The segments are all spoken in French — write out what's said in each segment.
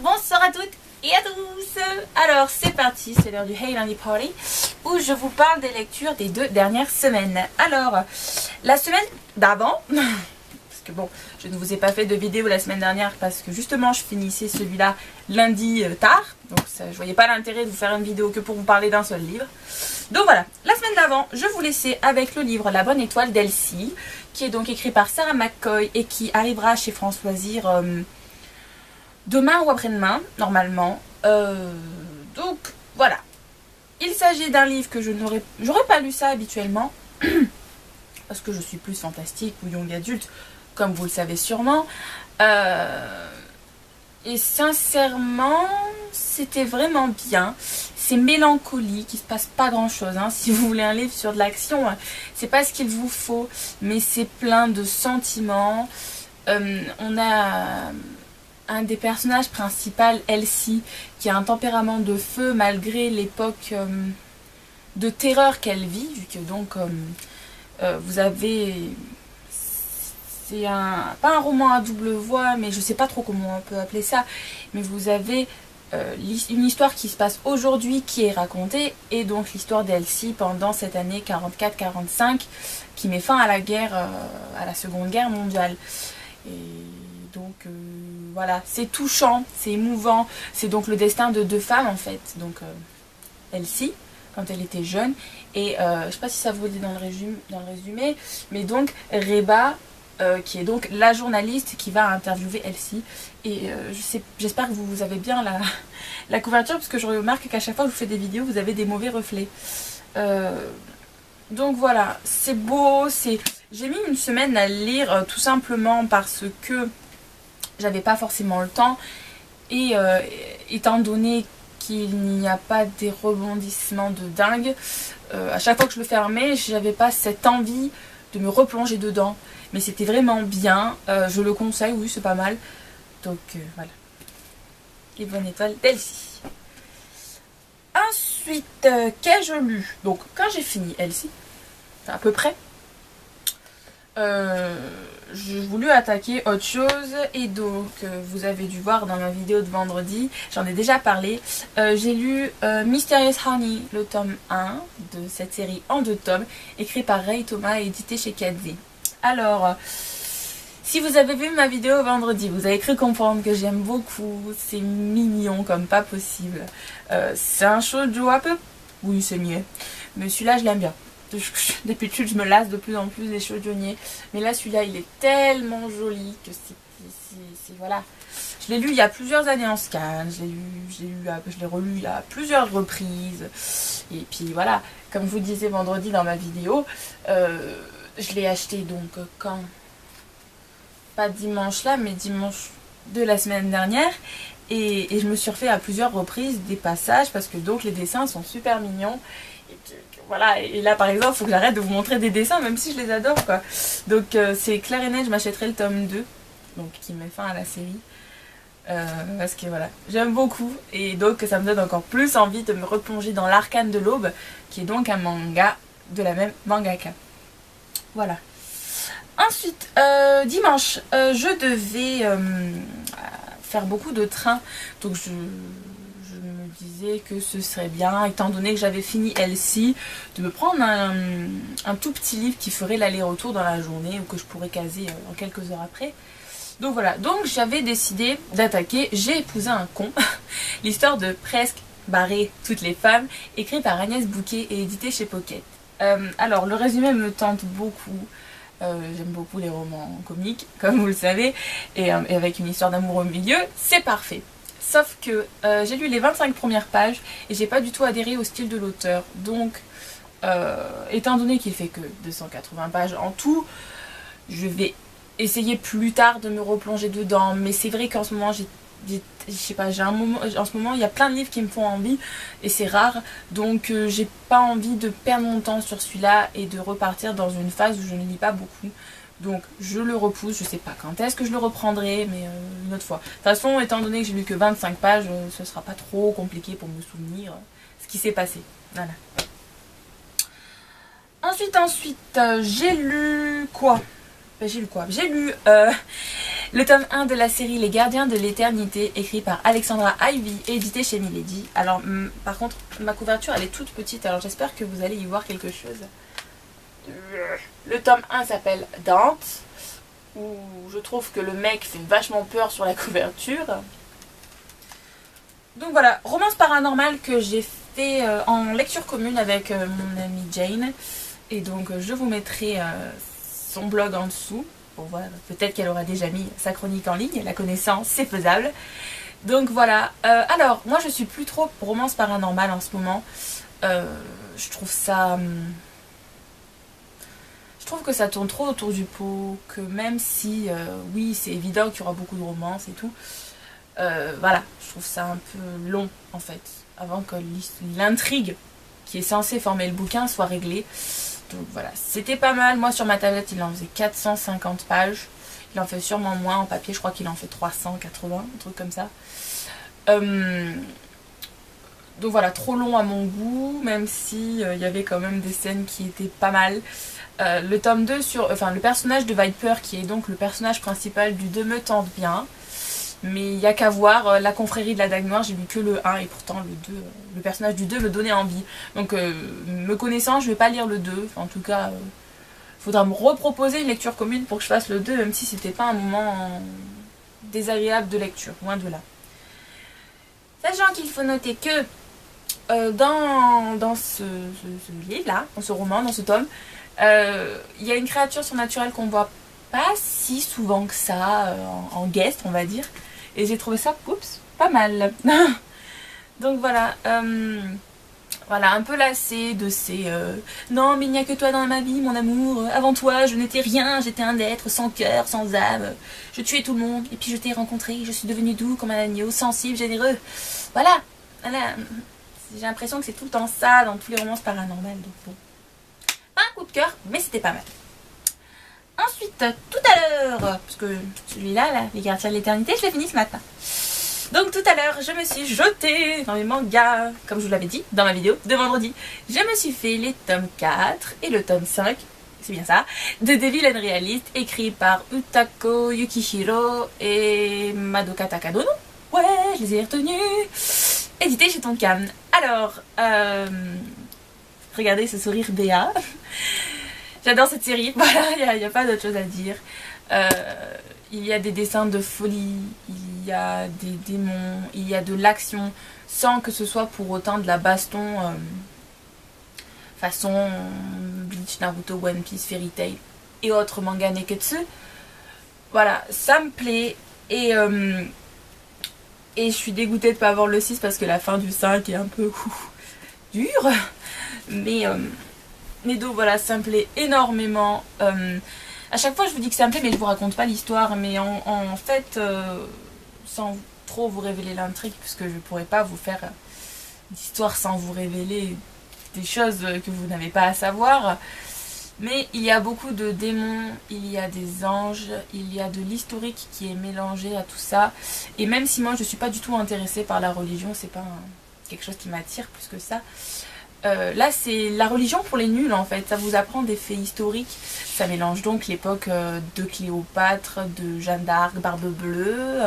Bonsoir à toutes et à tous. Alors c'est parti, c'est l'heure du Hey Lundi Party où je vous parle des lectures des 2 dernières semaines. Alors la semaine d'avant, parce que bon, je ne vous ai pas fait de vidéo la semaine dernière parce que justement je finissais celui-là lundi tard. Donc ça, je voyais pas l'intérêt de vous faire une vidéo que pour vous parler d'un seul livre. Donc voilà, la semaine d'avant, je vous laissais avec le livre La Bonne Étoile d'Elsie, qui est donc écrit par Sarah McCoy et qui arrivera chez France Loisirs demain ou après-demain, normalement. Donc voilà, il s'agit d'un livre que j'aurais pas lu ça habituellement, parce que je suis plus fantastique ou young adulte, comme vous le savez sûrement. Et sincèrement, c'était vraiment bien. C'est mélancolique, il se passe pas grand chose. Si vous voulez un livre sur de l'action, c'est pas ce qu'il vous faut, mais c'est plein de sentiments. On a un des personnages principaux, Elsie, qui a un tempérament de feu malgré l'époque de terreur qu'elle vit, vu que donc vous avez... C'est pas un roman à double voix, mais je sais pas trop comment on peut appeler ça, mais vous avez une histoire qui se passe aujourd'hui qui est racontée, et donc l'histoire d'Elsie pendant cette année 44-45 qui met fin à la guerre, à la Seconde Guerre mondiale. Et donc voilà, c'est touchant, c'est émouvant, c'est donc le destin de 2 femmes en fait. Donc Elsie, quand elle était jeune, et je sais pas si ça vous dit dans le résumé, mais donc Reba, qui est donc la journaliste qui va interviewer Elsie. Et j'espère que vous avez bien la couverture, parce que je remarque qu'à chaque fois que je vous fais des vidéos, vous avez des mauvais reflets. Donc voilà, c'est beau, j'ai mis une semaine à le lire tout simplement parce que j'avais pas forcément le temps, et étant donné qu'il n'y a pas des rebondissements de dingue, à chaque fois que je le fermais, j'avais pas cette envie de me replonger dedans. Mais c'était vraiment bien, je le conseille, oui, c'est pas mal. Donc voilà, Les Bonnes Étoiles d'Elsie. Ensuite, qu'ai-je lu? Donc quand j'ai fini Elsie, à peu près, j'ai voulu attaquer autre chose, et donc vous avez dû voir dans ma vidéo de vendredi, j'en ai déjà parlé, j'ai lu Mysterious Honey, le tome 1 de cette série en 2 tomes, écrit par Ray Thomas et édité chez Kadzé. Alors, si vous avez vu ma vidéo vendredi, vous avez cru comprendre que j'aime beaucoup, c'est mignon comme pas possible. C'est un shoujo un peu... Oui, c'est mieux, mais celui-là je l'aime bien. D'habitude je me lasse de plus en plus des shoujonniers, mais là celui-là il est tellement joli que c'est voilà. Je l'ai lu il y a plusieurs années en scan, je l'ai relu il y a plusieurs reprises, et puis voilà, comme je vous disais vendredi dans ma vidéo, je l'ai acheté donc quand, pas dimanche là, mais dimanche de la semaine dernière, et je me suis refait à plusieurs reprises des passages, parce que donc les dessins sont super mignons. Voilà, et là par exemple, il faut que j'arrête de vous montrer des dessins, même si je les adore quoi. Donc c'est clair et net, je m'achèterai le tome 2, donc qui met fin à la série. Parce que voilà, j'aime beaucoup, et donc ça me donne encore plus envie de me replonger dans l'Arcane de l'Aube, qui est donc un manga de la même mangaka. Voilà. Ensuite, dimanche, je devais faire beaucoup de trains, donc je me disais que ce serait bien, étant donné que j'avais fini Elsie, de me prendre un tout petit livre qui ferait l'aller-retour dans la journée, ou que je pourrais caser en quelques heures après. Donc voilà, donc j'avais décidé d'attaquer J'ai épousé un con, l'histoire de Presque barré toutes les femmes, écrit par Agnès Bouquet et édité chez Pocket. Alors le résumé me tente beaucoup. J'aime beaucoup les romans comiques, comme vous le savez, et avec une histoire d'amour au milieu, c'est parfait. Sauf que j'ai lu les 25 premières pages et j'ai pas du tout adhéré au style de l'auteur. Donc, étant donné qu'il fait que 280 pages en tout, je vais essayer plus tard de me replonger dedans. Mais c'est vrai qu'en ce moment, je sais pas, en ce moment il y a plein de livres qui me font envie, et c'est rare, donc j'ai pas envie de perdre mon temps sur celui-là et de repartir dans une phase où je ne lis pas beaucoup. Donc je le repousse, je sais pas quand est-ce que je le reprendrai, mais une autre fois. De toute façon, étant donné que j'ai lu que 25 pages, ce sera pas trop compliqué pour me souvenir ce qui s'est passé. Voilà. Ensuite, j'ai lu quoi? J'ai lu Le tome 1 de la série Les Gardiens de l'Éternité, écrit par Alexandra Ivy et édité chez Milady. Alors par contre ma couverture elle est toute petite, alors j'espère que vous allez y voir quelque chose. Le tome 1 s'appelle Dante, où je trouve que le mec fait vachement peur sur la couverture. Donc voilà, romance paranormale que j'ai fait en lecture commune avec mon amie Jane. Et donc je vous mettrai son blog en dessous pour voir, peut-être qu'elle aura déjà mis sa chronique en ligne, la connaissance c'est faisable. Donc voilà, alors moi je suis plus trop romance paranormale en ce moment. Je trouve ça... Je trouve que ça tourne trop autour du pot, que même si, oui, c'est évident qu'il y aura beaucoup de romance et tout, voilà, je trouve ça un peu long, en fait, avant que l'intrigue qui est censée former le bouquin soit réglée. Donc voilà, c'était pas mal. Moi, sur ma tablette, il en faisait 450 pages. Il en fait sûrement moins en papier, je crois qu'il en fait 380, un truc comme ça. Donc voilà, trop long à mon goût, même si il y avait quand même des scènes qui étaient pas mal. Le tome 2 le personnage de Viper, qui est donc le personnage principal du 2, me tente bien. Mais il n'y a qu'à voir, la confrérie de la Dague Noire, j'ai lu que le 1 et pourtant le personnage du 2 me donnait envie. Donc me connaissant, je vais pas lire le 2. Enfin, en tout cas, faudra me reproposer une lecture commune pour que je fasse le 2, même si c'était pas un moment désagréable de lecture, loin de là. Sachant qu'il faut noter que dans ce livre-là, dans ce roman, dans ce tome, il y a une créature surnaturelle qu'on voit pas si souvent que ça en guest, on va dire. Et j'ai trouvé ça, oups, pas mal. Donc voilà, voilà, un peu lassée de ces non mais il n'y a que toi dans ma vie mon amour, avant toi je n'étais rien, j'étais un être sans cœur, sans âme, je tuais tout le monde et puis je t'ai rencontré, je suis devenu doux comme un agneau, sensible, généreux. Voilà, j'ai l'impression que c'est tout le temps ça dans tous les romances paranormales, donc bon. Pas un coup de cœur, mais c'était pas mal. Ensuite, tout à l'heure, parce que celui-là, là, Les Gardiens de l'Éternité, je l'ai fini ce matin. Donc tout à l'heure, je me suis jetée dans les mangas, comme je vous l'avais dit dans ma vidéo de vendredi. Je me suis fait les tomes 4 et le tome 5, c'est bien ça, de Devil Unrealist, écrit par Utako Yukihiro et Madoka Takadono. Ouais, je les ai retenus. Édité chez Tonkam. Alors, regardez ce sourire Béa. J'adore cette série, voilà, il n'y a pas d'autre chose à dire. Il y a des dessins de folie, il y a des démons, il y a de l'action, sans que ce soit pour autant de la baston façon Bleach, Naruto, One Piece, Fairy Tail et autres mangas neketsu. Voilà, ça me plaît et je suis dégoûtée de ne pas avoir le 6 parce que la fin du 5 est un peu dure. Mais donc voilà, ça me plaît énormément. À chaque fois je vous dis que ça me plaît, mais je vous raconte pas l'histoire. Mais en fait, sans trop vous révéler l'intrigue, puisque je pourrais pas vous faire d'histoire sans vous révéler des choses que vous n'avez pas à savoir. Mais il y a beaucoup de démons, il y a des anges, il y a de l'historique qui est mélangé à tout ça. Et même si moi je suis pas du tout intéressée par la religion, c'est pas quelque chose qui m'attire plus que ça. Là c'est la religion pour les nuls en fait, ça vous apprend des faits historiques, ça mélange donc l'époque de Cléopâtre, de Jeanne d'Arc, Barbe Bleue,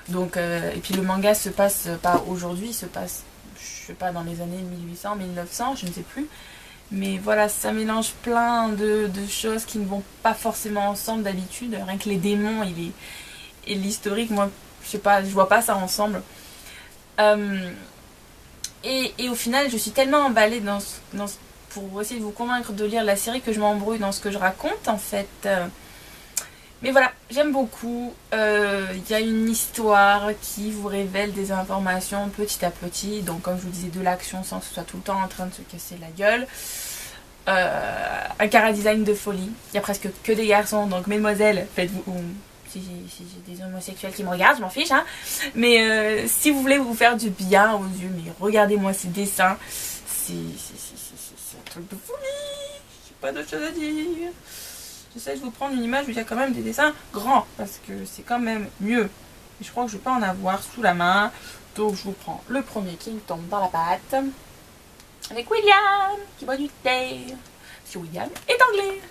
et puis le manga se passe pas aujourd'hui, il se passe je sais pas dans les années 1800, 1900, je ne sais plus, mais voilà ça mélange plein de choses qui ne vont pas forcément ensemble d'habitude, rien que les démons et l'historique, moi je sais pas, je vois pas ça ensemble. Et au final, je suis tellement emballée pour essayer de vous convaincre de lire la série que je m'embrouille dans ce que je raconte en fait. Mais voilà, j'aime beaucoup. Il y a une histoire qui vous révèle des informations petit à petit. Donc comme je vous disais, de l'action sans que ce soit tout le temps en train de se casser la gueule. Un chara-design de folie. Il y a presque que des garçons, donc mesdemoiselles, faites-vous... Si j'ai des homosexuels qui me regardent, je m'en fiche, hein. Mais si vous voulez vous faire du bien aux yeux, mais regardez-moi ces dessins. C'est un truc de folie. J'ai pas d'autre chose à dire. J'essaie de vous prendre une image où il y a quand même des dessins grands, parce que c'est quand même mieux. Et je crois que je vais pas en avoir sous la main. Donc je vous prends le premier qui me tombe dans la pâte. Avec William, qui boit du thé. Parce que William est anglais.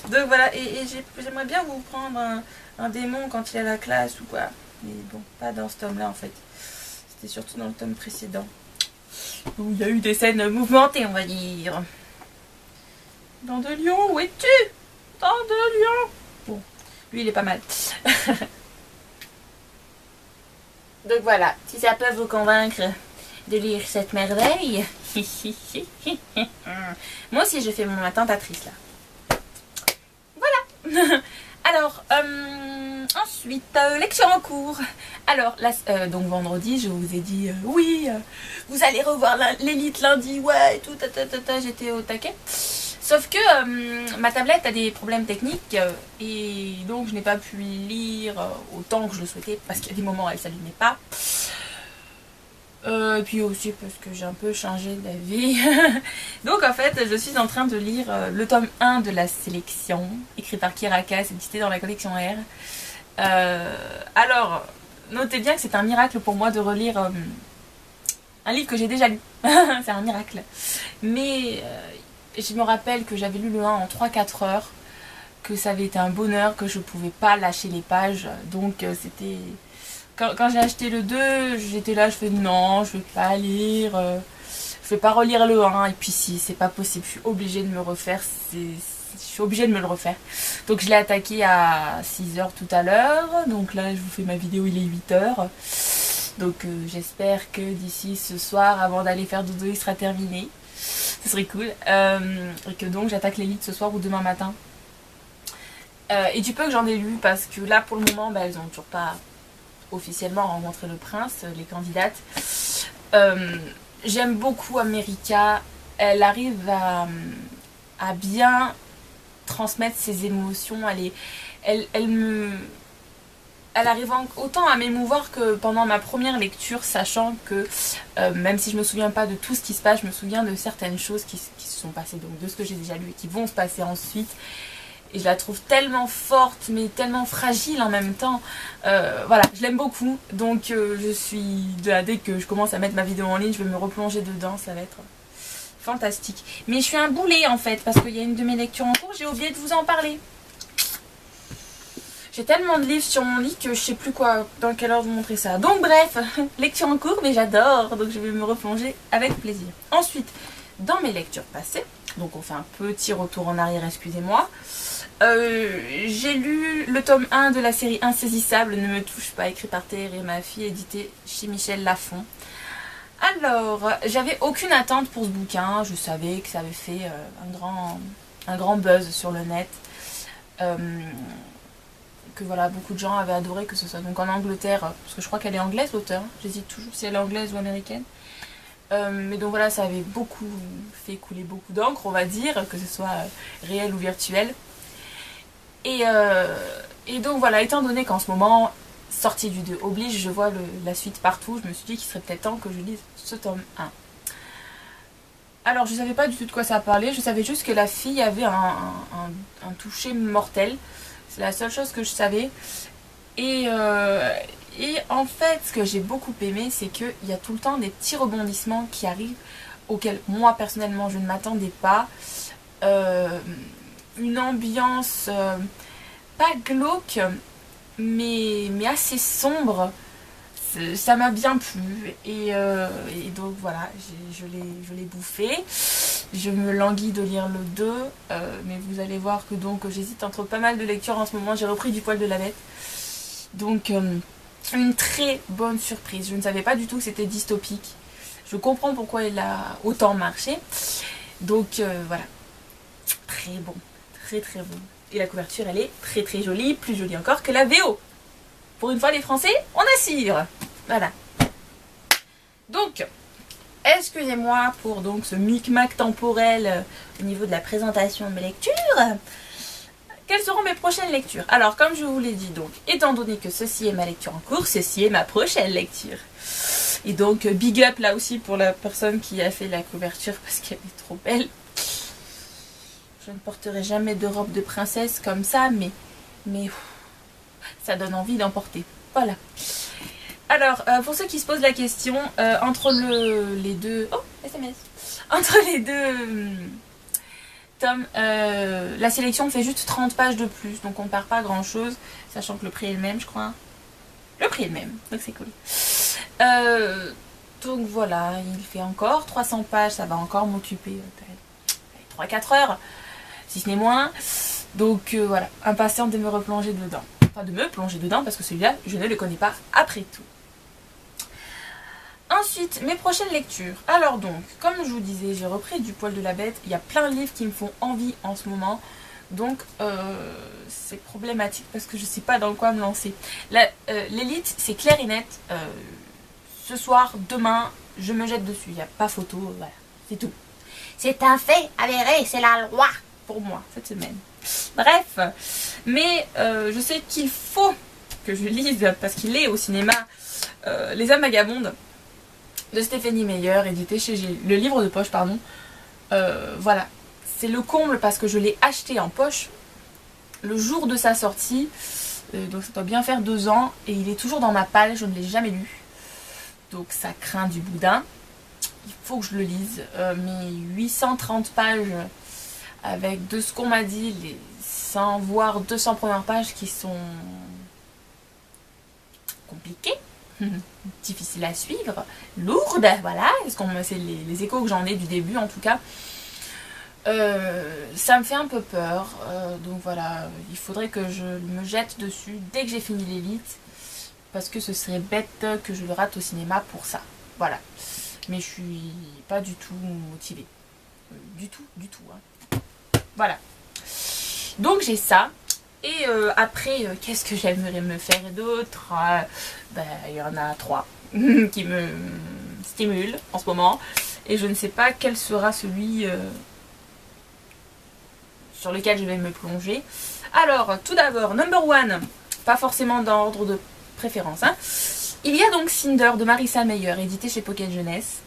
Donc voilà, et j'aimerais bien vous prendre un démon quand il est à la classe ou quoi. Mais bon, pas dans ce tome-là en fait. C'était surtout dans le tome précédent. Où il y a eu des scènes mouvementées, on va dire. Dents de lion, où es-tu? Dents de lion. Bon, lui il est pas mal. Donc voilà, si ça peut vous convaincre de lire cette merveille. Moi aussi je fais ma tentatrice là. Voilà. Alors, ensuite, lecture en cours. Alors, là, donc vendredi, je vous ai dit, oui, vous allez revoir l'élite lundi, ouais, et tout, j'étais au taquet. Sauf que ma tablette a des problèmes techniques et donc je n'ai pas pu lire autant que je le souhaitais parce qu'il y a des moments où elle ne s'allumait pas. Et puis aussi parce que j'ai un peu changé d'avis. Donc en fait je suis en train de lire le tome 1 de la sélection, écrit par Kiraka, c'est édité dans la collection R. Alors, notez bien que c'est un miracle pour moi de relire un livre que j'ai déjà lu. C'est un miracle. Mais je me rappelle que j'avais lu le 1 en 3-4 heures, que ça avait été un bonheur, que je pouvais pas lâcher les pages. Donc c'était... Quand j'ai acheté le 2, j'étais là, je fais non, je vais pas lire, je vais pas relire le 1, et puis si, c'est pas possible, je suis obligée de me refaire, je suis obligée de me le refaire. Donc je l'ai attaqué à 6h tout à l'heure, donc là je vous fais ma vidéo, il est 8h. Donc j'espère que d'ici ce soir, avant d'aller faire dodo, il sera terminé. Ce serait cool. Et que donc j'attaque l'élite ce soir ou demain matin. Et du peu que j'en ai lu, parce que là pour le moment, bah, elles ont toujours pas officiellement rencontré le prince, les candidates. J'aime beaucoup America. Elle arrive à bien transmettre ses émotions. Elle arrive autant à m'émouvoir que pendant ma première lecture, sachant que même si je me souviens pas de tout ce qui se passe, je me souviens de certaines choses qui se sont passées, donc de ce que j'ai déjà lu et qui vont se passer ensuite. Et je la trouve tellement forte, mais tellement fragile en même temps. Voilà, je l'aime beaucoup. Donc je suis... Dès que je commence à mettre ma vidéo en ligne, je vais me replonger dedans. Ça va être fantastique. Mais je suis un boulet en fait, parce qu'il y a une de mes lectures en cours, j'ai oublié de vous en parler. J'ai tellement de livres sur mon lit que je sais plus quoi, dans quelle heure vous montrer ça. Donc bref, lecture en cours, mais j'adore. Donc je vais me replonger avec plaisir. Ensuite, dans mes lectures passées, donc on fait un petit retour en arrière, excusez-moi. J'ai lu le tome 1 de la série Insaisissable, Ne me touche pas, écrit par Thérèse et ma fille, édité chez Michel Lafon. Alors, j'avais aucune attente pour ce bouquin, je savais que ça avait fait un grand buzz sur le net. Que voilà, beaucoup de gens avaient adoré, que ce soit donc en Angleterre, parce que je crois qu'elle est anglaise l'auteur, j'hésite toujours si elle est anglaise ou américaine. Mais donc voilà, ça avait beaucoup fait couler beaucoup d'encre, on va dire, que ce soit réel ou virtuel. Et donc voilà, étant donné qu'en ce moment, sortie du 2 oblige, je vois la suite partout, je me suis dit qu'il serait peut-être temps que je lise ce tome 1. Alors je savais pas du tout de quoi ça parlait, je savais juste que la fille avait un toucher mortel. C'est la seule chose que je savais. Et en fait, ce que j'ai beaucoup aimé, c'est qu'il y a tout le temps des petits rebondissements qui arrivent, auxquels moi personnellement je ne m'attendais pas. Une ambiance pas glauque, mais assez sombre. Ça m'a bien plu. Et donc voilà, je l'ai bouffé. Je me languis de lire le 2, mais vous allez voir que donc j'hésite entre pas mal de lectures en ce moment. J'ai repris du poil de la bête. Donc une très bonne surprise. Je ne savais pas du tout que c'était dystopique. Je comprends pourquoi il a autant marché. Donc voilà, très bon, très très bon. Et la couverture elle est très très jolie, plus jolie encore que la VO. Pour une fois les Français, on assure. Voilà. Donc... excusez-moi pour donc ce micmac temporel au niveau de la présentation de mes lectures. Quelles seront mes prochaines lectures? Alors, comme je vous l'ai dit, donc, étant donné que ceci est ma lecture en cours, ceci est ma prochaine lecture. Et donc, big up là aussi pour la personne qui a fait la couverture parce qu'elle est trop belle. Je ne porterai jamais de robe de princesse comme ça, mais ça donne envie d'en porter. Voilà. Alors, pour ceux qui se posent la question, entre les deux... Oh, SMS! Entre les deux tome, la sélection fait juste 30 pages de plus, donc on ne perd pas grand chose, sachant que le prix est le même, je crois. Le prix est le même, donc c'est cool. Donc voilà, il fait encore 300 pages, ça va encore m'occuper 3-4 heures, si ce n'est moins. Donc voilà, impatiente de me replonger dedans. Enfin de me plonger dedans, parce que celui-là, je ne le connais pas après tout. Ensuite, mes prochaines lectures. Alors donc, comme je vous disais, j'ai repris Du poil de la bête. Il y a plein de livres qui me font envie en ce moment. Donc, c'est problématique parce que je ne sais pas dans quoi me lancer. L'élite, c'est clair et net. Ce soir, demain, je me jette dessus. Il n'y a pas photo, voilà, c'est tout. C'est un fait avéré, c'est la loi pour moi cette semaine. Bref, mais je sais qu'il faut que je lise, parce qu'il est au cinéma, Les âmes vagabondes de Stephenie Meyer, édité chez le livre de poche, pardon. Voilà, c'est le comble parce que je l'ai acheté en poche le jour de sa sortie, donc ça doit bien faire 2 ans, et il est toujours dans ma palle, je ne l'ai jamais lu, donc ça craint du boudin. Il faut que je le lise, mes 830 pages avec de ce qu'on m'a dit, les 100 voire 200 premières pages qui sont compliquées. Difficile à suivre, lourde, voilà, c'est les échos que j'en ai du début en tout cas. Ça me fait un peu peur, donc voilà, il faudrait que je me jette dessus dès que j'ai fini l'élite, parce que ce serait bête que je le rate au cinéma pour ça, voilà. Mais je suis pas du tout motivée, du tout, hein. Voilà. Donc j'ai ça. Et après, qu'est-ce que j'aimerais me faire d'autre? Il y en a 3 qui me stimulent en ce moment. Et je ne sais pas quel sera celui sur lequel je vais me plonger. Alors, tout d'abord, number 1, pas forcément d'ordre de préférence, hein. Il y a donc Cinder de Marissa Meyer, édité chez Pocket Jeunesse.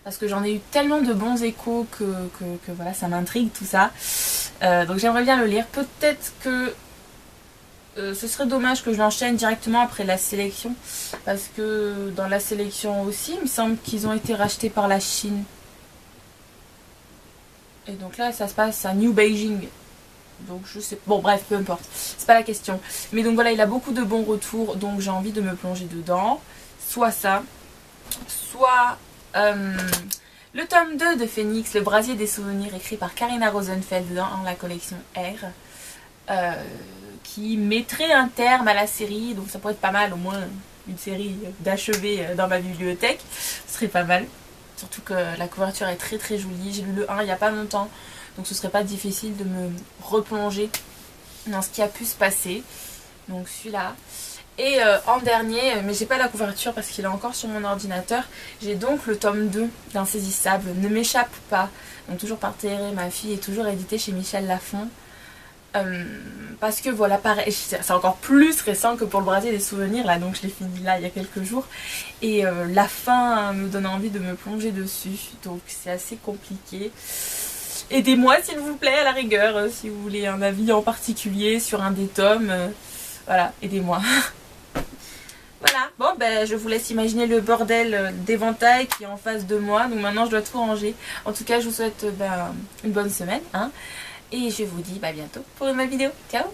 Parce que j'en ai eu tellement de bons échos que voilà, ça m'intrigue tout ça. Donc j'aimerais bien le lire. Peut-être que ce serait dommage que je l'enchaîne directement après la sélection. Parce que dans la sélection aussi, il me semble qu'ils ont été rachetés par la Chine. Et donc là, ça se passe à New Beijing. Donc je sais... Bon bref, peu importe. C'est pas la question. Mais donc voilà, il a beaucoup de bons retours. Donc j'ai envie de me plonger dedans. Soit ça. Soit... le tome 2 de Phoenix, Le brasier des souvenirs, écrit par Karina Rosenfeld dans la collection R, qui mettrait un terme à la série, donc ça pourrait être pas mal, au moins une série d'achever dans ma bibliothèque, ce serait pas mal, surtout que la couverture est très très jolie. J'ai lu le 1 il n'y a pas longtemps, donc ce serait pas difficile de me replonger dans ce qui a pu se passer, donc celui-là. Et en dernier, mais j'ai pas la couverture parce qu'il est encore sur mon ordinateur, j'ai donc le tome 2 d'Insaisissable, Ne m'échappe pas, donc toujours par Thérèse, ma fille, et toujours édité chez Michel Lafon. Parce que voilà, pareil, c'est encore plus récent que pour Le brasier des souvenirs, là, donc je l'ai fini là il y a quelques jours. Et la fin me donne envie de me plonger dessus, donc c'est assez compliqué. Aidez-moi s'il vous plaît, à la rigueur, si vous voulez un avis en particulier sur un des tomes, voilà, aidez-moi. Voilà, bon ben je vous laisse imaginer le bordel d'éventail qui est en face de moi. Donc maintenant je dois tout ranger. En tout cas je vous souhaite une bonne semaine, hein. Et je vous dis à bientôt pour une nouvelle vidéo. Ciao.